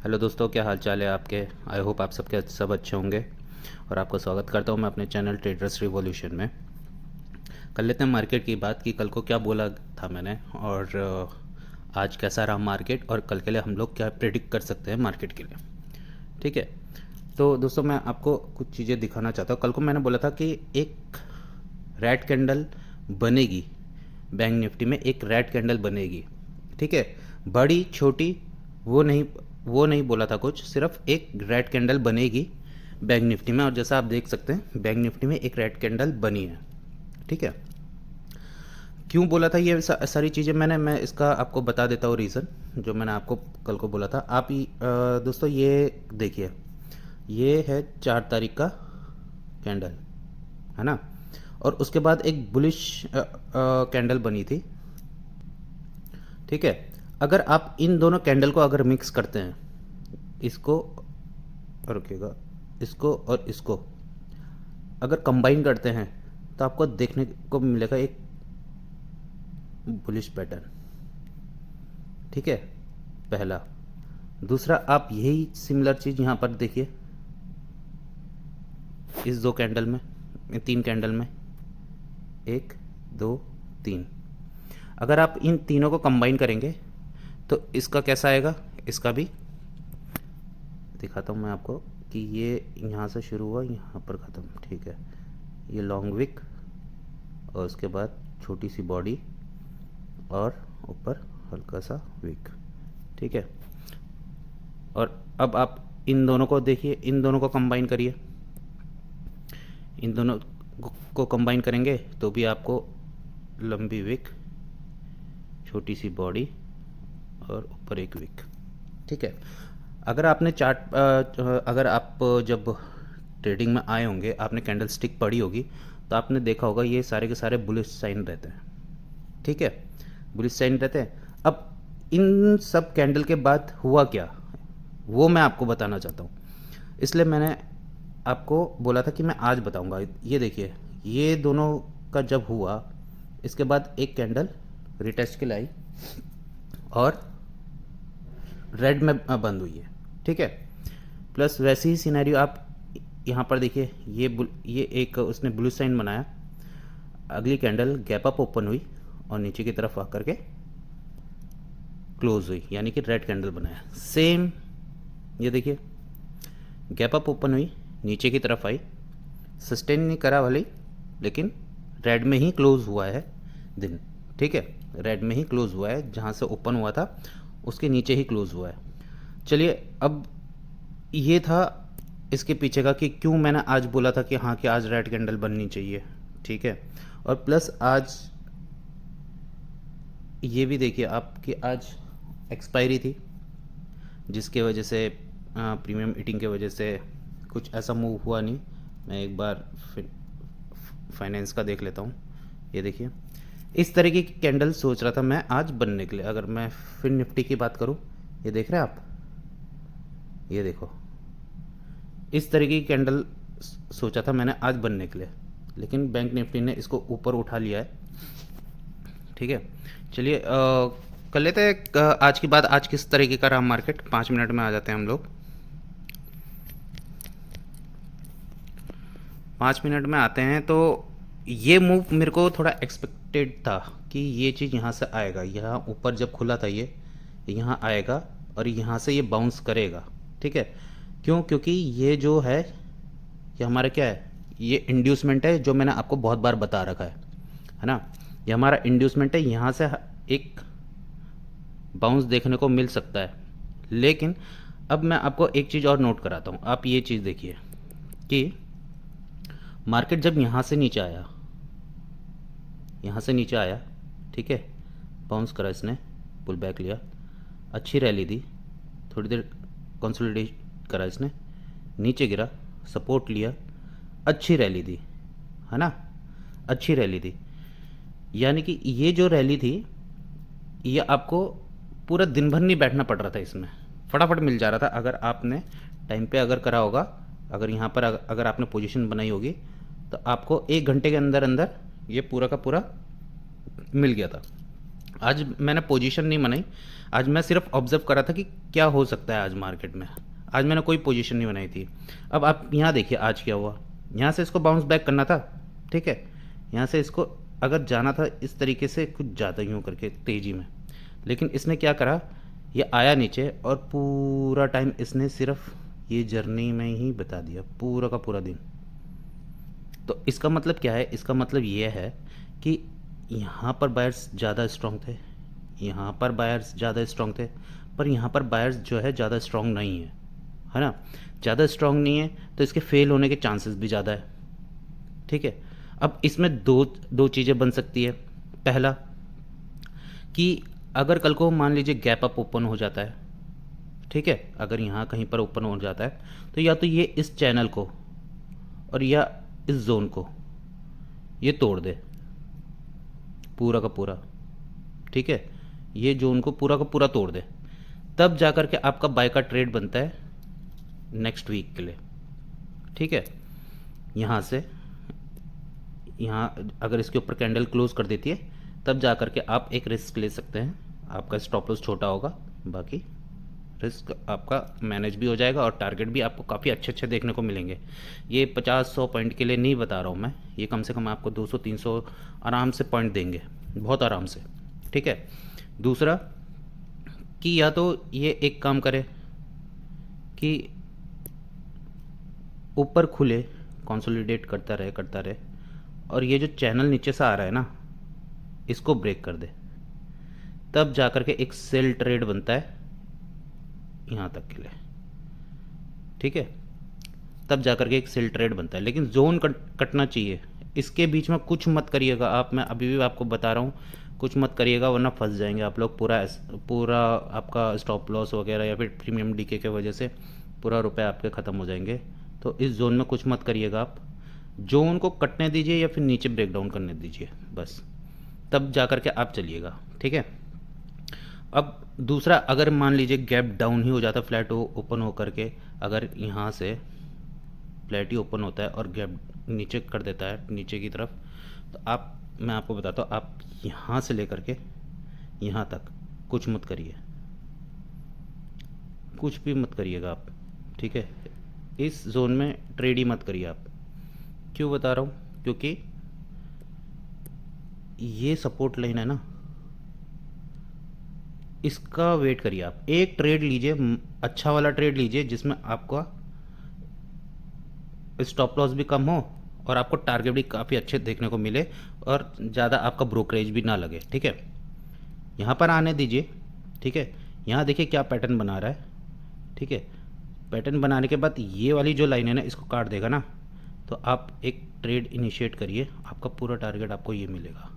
Hello दोस्तों, क्या हाल चाल है आपके। आई होप आप सबके सब अच्छे होंगे और आपका स्वागत करता हूं मैं अपने चैनल ट्रेडर्स रिवॉल्यूशन में। कर लेते हैं मार्केट की बात कि कल को क्या बोला था मैंने और आज कैसा रहा मार्केट और कल के लिए हम लोग क्या प्रेडिक्ट कर सकते हैं मार्केट के लिए। ठीक है, तो दोस्तों मैं आपको कुछ चीज़ें दिखाना चाहता हूँ। कल को मैंने बोला था कि एक रेड कैंडल बनेगी, बैंक निफ्टी में एक रेड कैंडल बनेगी। ठीक है, बड़ी छोटी वो नहीं बोला था कुछ, सिर्फ एक रेड कैंडल बनेगी बैंक निफ्टी में। और जैसा आप देख सकते हैं बैंक निफ्टी में एक रेड कैंडल बनी है। ठीक है, क्यों बोला था ये सारी चीज़ें मैं इसका आपको बता देता हूँ रीज़न जो मैंने आपको कल को बोला था। आप दोस्तों ये देखिए, ये है 4 तारीख का कैंडल, है ना। और उसके बाद एक बुलिश कैंडल बनी थी। ठीक है, अगर आप इन दोनों कैंडल को अगर मिक्स करते हैं, इसको रुकिएगा, इसको और इसको अगर कंबाइन करते हैं तो आपको देखने को मिलेगा एक बुलिश पैटर्न। ठीक है, पहला। दूसरा, आप यही सिमिलर चीज़ यहाँ पर देखिए, इस 2 कैंडल में, 3 कैंडल में, 1 2 3। अगर आप इन तीनों को कंबाइन करेंगे तो इसका कैसा आएगा, इसका भी दिखाता हूँ मैं आपको कि ये यहाँ से शुरू हुआ यहाँ पर ख़त्म। ठीक है, ये लॉन्ग विक और उसके बाद छोटी सी बॉडी और ऊपर हल्का सा विक। ठीक है, और अब आप इन दोनों को देखिए, इन दोनों को कंबाइन करिए। इन दोनों को कंबाइन करेंगे तो भी आपको लंबी विक, छोटी सी बॉडी और ऊपर एक विक। ठीक है, अगर आपने अगर आप जब ट्रेडिंग में आए होंगे, आपने कैंडल स्टिक पढ़ी होगी तो आपने देखा होगा ये सारे के सारे बुलिश साइन रहते हैं। ठीक है, बुलिश साइन रहते हैं। अब इन सब कैंडल के बाद हुआ क्या, वो मैं आपको बताना चाहता हूँ। इसलिए मैंने आपको बोला था कि मैं आज बताऊंगा। ये देखिए, ये दोनों का जब हुआ, इसके बाद एक कैंडल रिटेस्ट के लिए आई और रेड में बंद हुई है। ठीक है, प्लस वैसी ही सिनेरियो आप यहाँ पर देखिए, ये एक उसने ब्लू साइन बनाया, अगली कैंडल गैप अप ओपन हुई और नीचे की तरफ आकर के क्लोज हुई, यानी कि रेड कैंडल बनाया। सेम ये देखिए, गैप अप ओपन हुई, नीचे की तरफ आई, सस्टेन नहीं करा वाली, लेकिन रेड में ही क्लोज हुआ है दिन। ठीक है, रेड में ही क्लोज हुआ है, जहाँ से ओपन हुआ था उसके नीचे ही क्लोज हुआ है। चलिए, अब ये था इसके पीछे का कि क्यों मैंने आज बोला था कि हाँ कि आज रेड कैंडल बननी चाहिए। ठीक है, और प्लस आज ये भी देखिए आप कि आज एक्सपायरी थी, जिसके वजह से प्रीमियम ईटिंग के वजह से कुछ ऐसा मूव हुआ नहीं। मैं एक बार फाइनेंस का देख लेता हूँ। ये देखिए, इस तरीके की कैंडल सोच रहा था मैं आज बनने के लिए। अगर मैं फिर निफ्टी की बात करूँ, ये देख रहे हैं आप, ये देखो, इस तरीके की कैंडल सोचा था मैंने आज बनने के लिए, लेकिन बैंक निफ्टी ने इसको ऊपर उठा लिया है। ठीक है, चलिए कर लेते हैं आज की बात। आज किस तरीके का रहा मार्केट, 5 मिनट में आ जाते हैं हम लोग। 5 मिनट में आते हैं। तो ये मूव मेरे को थोड़ा एक्सपेक्टेड था कि ये चीज़ यहाँ से आएगा, यहाँ ऊपर जब खुला था ये यहाँ आएगा और यहाँ से ये बाउंस करेगा। ठीक है, क्यों, क्योंकि ये जो है ये हमारा क्या है, ये इंड्यूसमेंट है जो मैंने आपको बहुत बार बता रखा है ना। ये हमारा इंड्यूसमेंट है, यहाँ से एक बाउंस देखने को मिल सकता है। लेकिन अब मैं आपको एक चीज़ और नोट कराता हूँ। आप ये चीज़ देखिए कि मार्केट जब यहाँ से नीचे आया, यहाँ से नीचे आया, ठीक है, बाउंस करा इसने, पुल बैक लिया, अच्छी रैली दी, थोड़ी देर कंसोलिडेट करा इसने, नीचे गिरा, सपोर्ट लिया, अच्छी रैली दी, है ना, अच्छी रैली दी। यानी कि ये जो रैली थी, ये आपको पूरा दिन भर नहीं बैठना पड़ रहा था, इसमें फटाफट मिल जा रहा था। अगर आपने टाइम पे अगर करा होगा, अगर यहाँ पर अगर आपने पोजीशन बनाई होगी, तो आपको 1 घंटे के अंदर अंदर ये पूरा का पूरा मिल गया था। आज मैंने पोजीशन नहीं बनाई, आज मैं सिर्फ ऑब्जर्व करा था कि क्या हो सकता है आज मार्केट में। आज मैंने कोई पोजीशन नहीं बनाई थी। अब आप यहाँ देखिए आज क्या हुआ, यहाँ से इसको बाउंस बैक करना था, ठीक है, यहाँ से इसको अगर जाना था इस तरीके से कुछ ज़्यादा यूँ करके तेज़ी में, लेकिन इसने क्या करा, ये आया नीचे और पूरा टाइम इसने सिर्फ ये जर्नी में ही बता दिया, पूरा का पूरा दिन। तो इसका मतलब क्या है, इसका मतलब ये है कि यहाँ पर बायर्स ज़्यादा स्ट्रॉन्ग थे, यहाँ पर बायर्स ज़्यादा स्ट्रॉन्ग थे, पर यहाँ पर बायर्स जो है ज़्यादा स्ट्रॉन्ग नहीं है ना, ज़्यादा स्ट्रॉन्ग नहीं है, तो इसके फेल होने के चांसेस भी ज़्यादा है, ठीक है। अब इसमें दो चीज़ें बन सकती है। पहला कि अगर कल को मान लीजिए गैप अप ओपन हो जाता है, ठीक है, अगर यहाँ कहीं पर ओपन हो जाता है, तो या तो ये इस चैनल को और या इस जोन को ये तोड़ दे पूरा का पूरा, ठीक है, ये जोन को पूरा का पूरा तोड़ दे, तब जा कर के आपका बाय का ट्रेड बनता है नेक्स्ट वीक के लिए, ठीक है। यहाँ से यहाँ अगर इसके ऊपर कैंडल क्लोज कर देती है, तब जा कर के आप एक रिस्क ले सकते हैं, आपका स्टॉप लॉस छोटा होगा, बाकी रिस्क आपका मैनेज भी हो जाएगा और टारगेट भी आपको काफ़ी अच्छे अच्छे देखने को मिलेंगे। ये 50-100 पॉइंट के लिए नहीं बता रहा हूँ मैं, ये कम से कम आपको 200-300 आराम से पॉइंट देंगे, बहुत आराम से, ठीक है। दूसरा कि या तो ये एक काम करे कि ऊपर खुले, कंसोलिडेट करता रहे और ये जो चैनल नीचे से आ रहा है ना, इसको ब्रेक कर दे, तब जा कर के एक सेल ट्रेड बनता है यहाँ तक के लिए, ठीक है, तब जा कर के एक सेल ट्रेड बनता है। लेकिन जोन कटना चाहिए, इसके बीच में कुछ मत करिएगा आप, मैं अभी भी आपको बता रहा हूँ, कुछ मत करिएगा वरना फंस जाएंगे आप लोग, पूरा आपका स्टॉप लॉस वगैरह या फिर प्रीमियम डीके के वजह से पूरा रुपए आपके ख़त्म हो जाएंगे। तो इस जोन में कुछ मत करिएगा आप, जोन को कटने दीजिए या फिर नीचे ब्रेक डाउन करने दीजिए बस, तब जा कर के आप चलिएगा, ठीक है। अब दूसरा, अगर मान लीजिए गैप डाउन ही हो जाता, फ्लैट ओपन हो करके अगर यहाँ से फ्लैट ही ओपन होता है और गैप नीचे कर देता है नीचे की तरफ, तो मैं आपको बताता हूँ, आप यहाँ से लेकर के यहाँ तक कुछ मत करिए, कुछ भी मत करिएगा आप, ठीक है। इस जोन में ट्रेड ही मत करिए आप। क्यों बता रहा हूँ, क्योंकि ये सपोर्ट लाइन है ना, इसका वेट करिए आप, एक ट्रेड लीजिए, अच्छा वाला ट्रेड लीजिए जिसमें आपका स्टॉप लॉस भी कम हो और आपको टारगेट भी काफ़ी अच्छे देखने को मिले और ज़्यादा आपका ब्रोकरेज भी ना लगे, ठीक है। यहाँ पर आने दीजिए, ठीक है, यहाँ देखिए क्या पैटर्न बना रहा है, ठीक है। पैटर्न बनाने के बाद ये वाली जो लाइन है ना, इसको काट देगा ना, तो आप एक ट्रेड इनिशिएट करिए, आपका पूरा टारगेट आपको ये मिलेगा,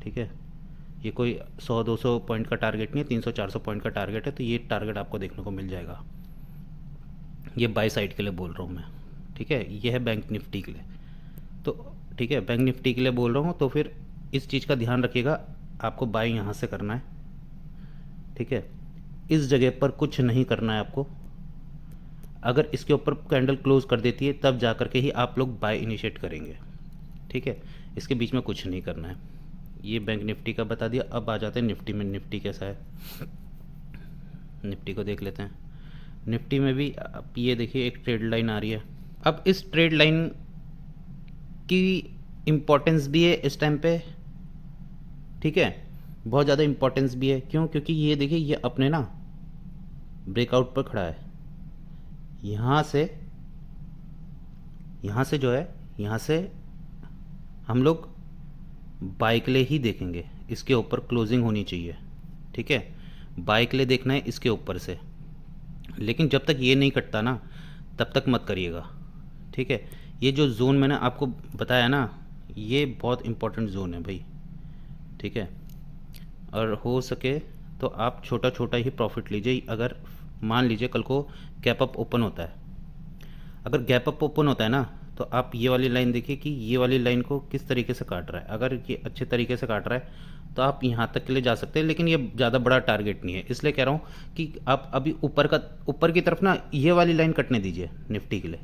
ठीक है। ये कोई 100-200 पॉइंट का टारगेट नहीं है, 300-400 पॉइंट का टारगेट है, तो ये टारगेट आपको देखने को मिल जाएगा। ये बाय साइड के लिए बोल रहा हूँ मैं, ठीक है, ये है बैंक निफ्टी के लिए, तो ठीक है, बैंक निफ्टी के लिए बोल रहा हूँ, तो फिर इस चीज़ का ध्यान रखिएगा, आपको बाय यहाँ से करना है, ठीक है, इस जगह पर कुछ नहीं करना है आपको। अगर इसके ऊपर कैंडल क्लोज कर देती है, तब जा कर के ही आप लोग बाय इनिशिएट करेंगे, ठीक है, इसके बीच में कुछ नहीं करना है। ये बैंक निफ्टी का बता दिया। अब आ जाते हैं निफ्टी में, निफ्टी कैसा है, निफ्टी को देख लेते हैं। निफ्टी में भी अब ये देखिए एक ट्रेड लाइन आ रही है। अब इस ट्रेड लाइन की इम्पोर्टेंस भी है इस टाइम पे, ठीक है, बहुत ज़्यादा इम्पोर्टेंस भी है। क्यों? क्योंकि ये देखिए ये अपने ना ब्रेकआउट पर खड़ा है, यहाँ से जो है, यहाँ से हम लोग बाय के लिए ही देखेंगे, इसके ऊपर क्लोजिंग होनी चाहिए, ठीक है, बाय के लिए देखना है इसके ऊपर से। लेकिन जब तक ये नहीं कटता ना, तब तक मत करिएगा, ठीक है। ये जो जोन मैंने आपको बताया ना, ये बहुत इम्पोर्टेंट जोन है भाई, ठीक है। और हो सके तो आप छोटा छोटा ही प्रॉफिट लीजिए। अगर मान लीजिए कल को गैप अप ओपन होता है, अगर गैप अप ओपन होता है ना, तो आप ये वाली लाइन देखिए कि ये वाली लाइन को किस तरीके से काट रहा है। अगर ये अच्छे तरीके से काट रहा है तो आप यहाँ तक के लिए जा सकते हैं, लेकिन ये ज़्यादा बड़ा टारगेट नहीं है, इसलिए कह रहा हूँ कि आप अभी ऊपर की तरफ ना ये वाली लाइन कटने दीजिए निफ्टी के लिए।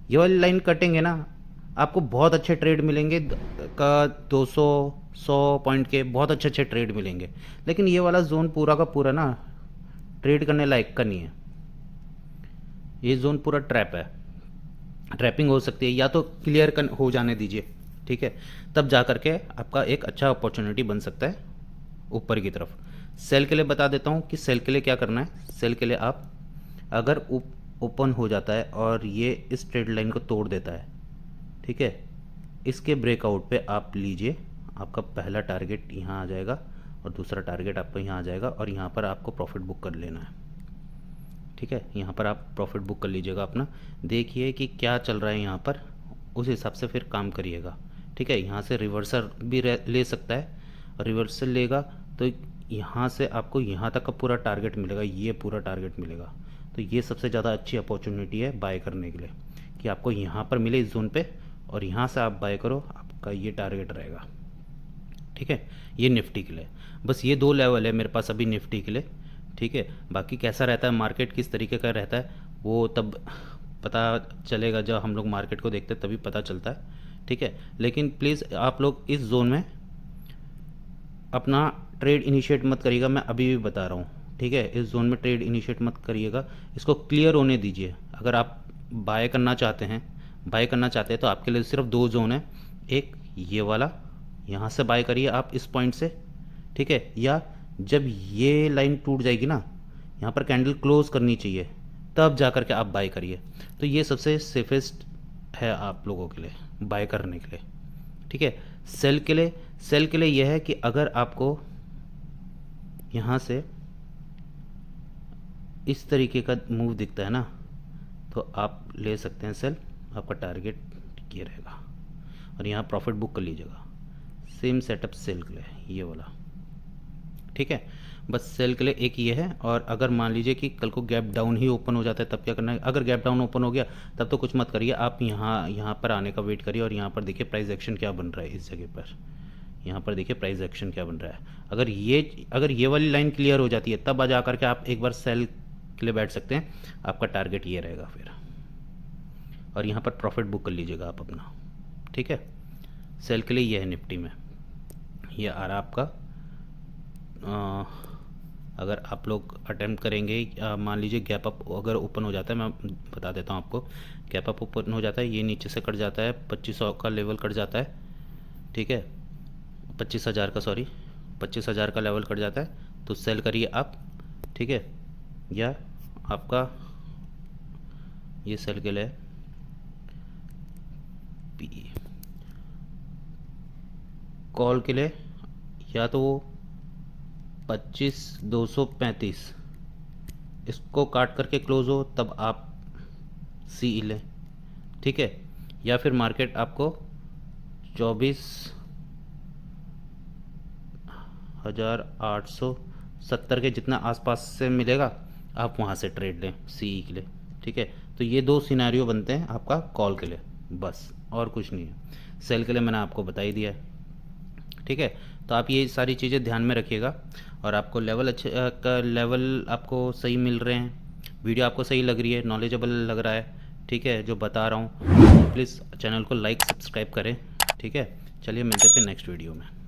ये वाली लाइन कटेंगे ना, आपको बहुत अच्छे ट्रेड मिलेंगे का 200 100 पॉइंट के बहुत अच्छे अच्छे ट्रेड मिलेंगे, लेकिन ये वाला जोन पूरा का पूरा ना ट्रेड करने लायक का नहीं है। ये जोन पूरा ट्रैप है, ट्रैपिंग हो सकती है, या तो क्लियर हो जाने दीजिए, ठीक है, तब जा करके आपका एक अच्छा अपॉर्चुनिटी बन सकता है ऊपर की तरफ। सेल के लिए बता देता हूँ कि सेल के लिए क्या करना है। सेल के लिए आप अगर ओपन हो जाता है और ये इस ट्रेड लाइन को तोड़ देता है, ठीक है, इसके ब्रेकआउट पे आप लीजिए, आपका पहला टारगेट यहाँ आ जाएगा और दूसरा टारगेट आपका यहाँ आ जाएगा, और यहाँ पर आपको प्रॉफिट बुक कर लेना है, ठीक है। यहाँ पर आप प्रॉफिट बुक कर लीजिएगा अपना, देखिए कि क्या चल रहा है यहाँ पर, उस हिसाब से फिर काम करिएगा, ठीक है। यहाँ से रिवर्सल भी ले सकता है, और रिवर्सल लेगा तो यहाँ से आपको यहाँ तक का पूरा टारगेट मिलेगा, ये पूरा टारगेट मिलेगा। तो ये सबसे ज़्यादा अच्छी अपॉर्चुनिटी है बाय करने के लिए, कि आपको यहाँ पर मिले इस जोन पे, और यहाँ से आप बाय करो, आपका ये टारगेट रहेगा, ठीक है। ये निफ्टी के लिए बस ये 2 लेवल है मेरे पास अभी निफ्टी के लिए, ठीक है। बाकी कैसा रहता है मार्केट, किस तरीके का रहता है, वो तब पता चलेगा, जब हम लोग मार्केट को देखते हैं तभी पता चलता है, ठीक है। लेकिन प्लीज़ आप लोग इस जोन में अपना ट्रेड इनिशिएट मत करिएगा, मैं अभी भी बता रहा हूँ, ठीक है। इस जोन में ट्रेड इनिशिएट मत करिएगा, इसको क्लियर होने दीजिए। अगर आप बाय करना चाहते हैं तो आपके लिए सिर्फ 2 जोन है, एक ये वाला, यहाँ से बाय करिए आप इस पॉइंट से, ठीक है, या जब ये लाइन टूट जाएगी ना, यहाँ पर कैंडल क्लोज करनी चाहिए, तब जा कर के आप बाय करिए। तो ये सबसे सेफेस्ट है आप लोगों के लिए बाय करने के लिए, ठीक है। सेल के लिए यह है कि अगर आपको यहाँ से इस तरीके का मूव दिखता है ना, तो आप ले सकते हैं सेल, आपका टारगेट ये रहेगा, और यहाँ प्रॉफिट बुक कर लीजिएगा। सेम सेटअप सेल के लिए ये वाला, ठीक है। बस सेल के लिए एक ये है। और अगर मान लीजिए कि कल को गैप डाउन ही ओपन हो जाता है, तब क्या करना है। अगर गैप डाउन ओपन हो गया तब तो कुछ मत करिए, आप यहाँ पर आने का वेट करिए, और यहाँ पर देखिए प्राइस एक्शन क्या बन रहा है इस जगह पर, यहाँ पर देखिए प्राइस एक्शन क्या बन रहा है। अगर ये वाली लाइन क्लियर हो जाती है, तब आ जा करके आप एक बार सेल के लिए बैठ सकते हैं, आपका टारगेट ये रहेगा फिर, और यहाँ पर प्रॉफिट बुक कर लीजिएगा आप अपना, ठीक है। सेल के लिए ये है निफ्टी में, ये आ रहा आपका। अगर आप लोग अटेम्प्ट करेंगे, मान लीजिए गैप अप अगर ओपन हो जाता है, मैं बता देता हूँ आपको, गैप अप ओपन हो जाता है, ये नीचे से कट जाता है, 2500 का लेवल कट जाता है, ठीक है, 25,000 का, सॉरी 25,000 का लेवल कट जाता है, तो सेल करिए आप, ठीक है। या आपका ये सेल के लिए कॉल के लिए, या तो वो 25,235 इसको काट करके क्लोज हो तब आप सी लें, ठीक है। या फिर मार्केट आपको 24,870 के जितना आसपास से मिलेगा, आप वहाँ से ट्रेड लें सी के लिए, ठीक है। तो ये 2 सिनेरियो बनते हैं आपका कॉल के लिए, बस और कुछ नहीं है। सेल के लिए मैंने आपको बता ही दिया है, ठीक है। तो आप ये सारी चीज़ें ध्यान में रखिएगा, और आपको लेवल अच्छे का लेवल आपको सही मिल रहे हैं, वीडियो आपको सही लग रही है, नॉलेजेबल लग रहा है, ठीक है, जो बता रहा हूँ, प्लीज़ चैनल को लाइक सब्सक्राइब करें, ठीक है। चलिए मिलते हैं फिर नेक्स्ट वीडियो में।